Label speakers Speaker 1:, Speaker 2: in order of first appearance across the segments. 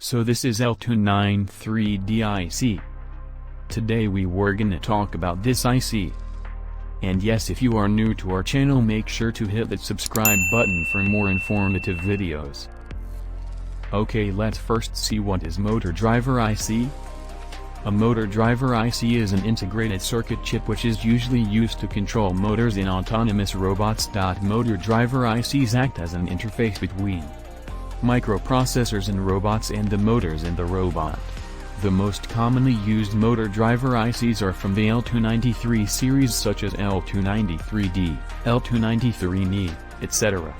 Speaker 1: So this is L293D IC. Today we were gonna talk about this IC. And yes, if you are new to our channel, make sure to hit that subscribe button for more informative videos. Okay, let's first see what is motor driver IC. A motor driver IC is an integrated circuit chip which is usually used to control motors in autonomous robots. Motor driver ICs act as an interface between microprocessors in robots and the motors in the robot. The most commonly used motor driver ICs are from the L293 series such as L293D, L293D, etc.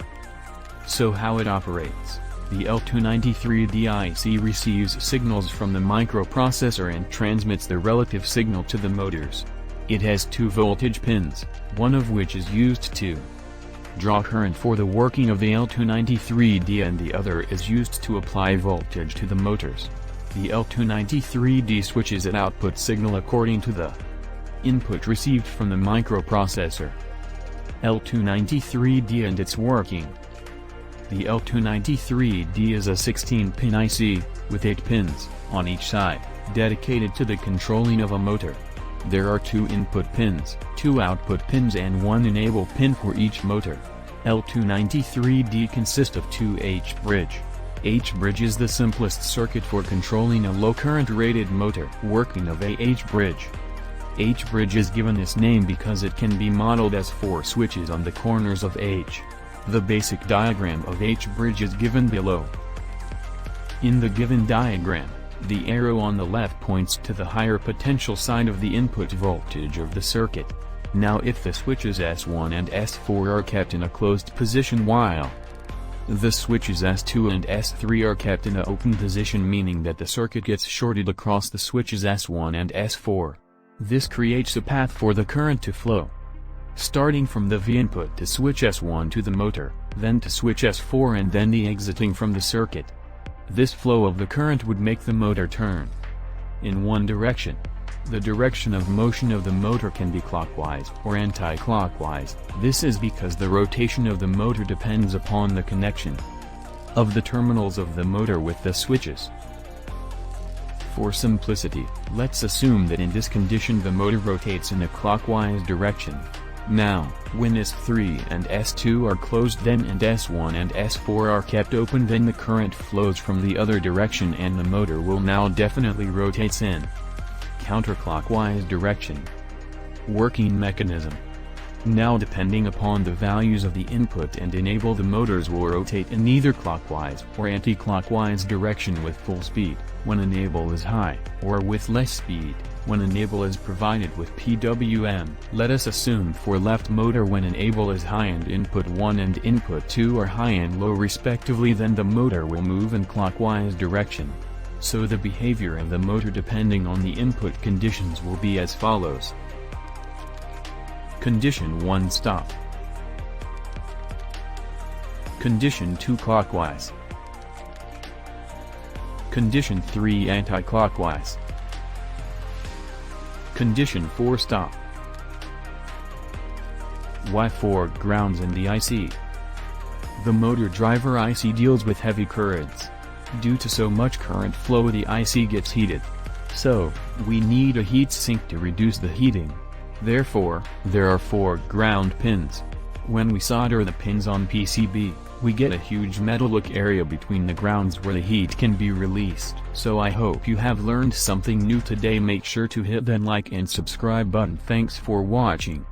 Speaker 1: So how it operates? The L293D IC receives signals from the microprocessor and transmits the relative signal to the motors. It has two voltage pins, one of which is used to draw current for the working of the L293D and the other is used to apply voltage to the motors. The L293D switches its output signal according to the input received from the microprocessor. L293D and its working. The L293D is a 16-pin IC, with 8 pins, on each side, dedicated to the controlling of a motor. There are 2 input pins, 2 output pins and 1 enable pin for each motor. L293D consists of 2 H-bridge. H-bridge is the simplest circuit for controlling a low-current rated motor. Working of a H-bridge. H-bridge is given this name because it can be modeled as 4 switches on the corners of H. The basic diagram of H-bridge is given below. In the given diagram, the arrow on the left points to the higher potential side of the input voltage of the circuit. Now if the switches S1 and S4 are kept in a closed position while the switches S2 and S3 are kept in an open position, meaning that the circuit gets shorted across the switches S1 and S4. This creates a path for the current to flow, starting from the V input to switch S1 to the motor, then to switch S4 and then the exiting from the circuit. This flow of the current would make the motor turn in one direction. The direction of motion of the motor can be clockwise or anti-clockwise. This is because the rotation of the motor depends upon the connection of the terminals of the motor with the switches. For simplicity, let's assume that in this condition the motor rotates in a clockwise direction. Now, when S3 and S2 are closed then and S1 and S4 are kept open, then the current flows from the other direction and the motor will now definitely rotates in counterclockwise direction. Working mechanism. Now depending upon the values of the input and enable, the motors will rotate in either clockwise or anti-clockwise direction with full speed, when enable is high, or with less speed, when enable is provided with PWM. Let us assume for left motor when enable is high and input 1 and input 2 are high and low respectively, then the motor will move in clockwise direction. So the behavior of the motor depending on the input conditions will be as follows. Condition 1 stop. Condition 2 clockwise. Condition 3 anti-clockwise. Condition 4 stop. Y4 grounds in the IC. The motor driver IC deals with heavy currents. Due to so much current flow, the IC gets heated. So, we need a heat sink to reduce the heating. Therefore, there are 4 ground pins. When we solder the pins on PCB, we get a huge metallic area between the grounds where the heat can be released. So I hope you have learned something new today. Make sure to hit that like and subscribe button. Thanks for watching.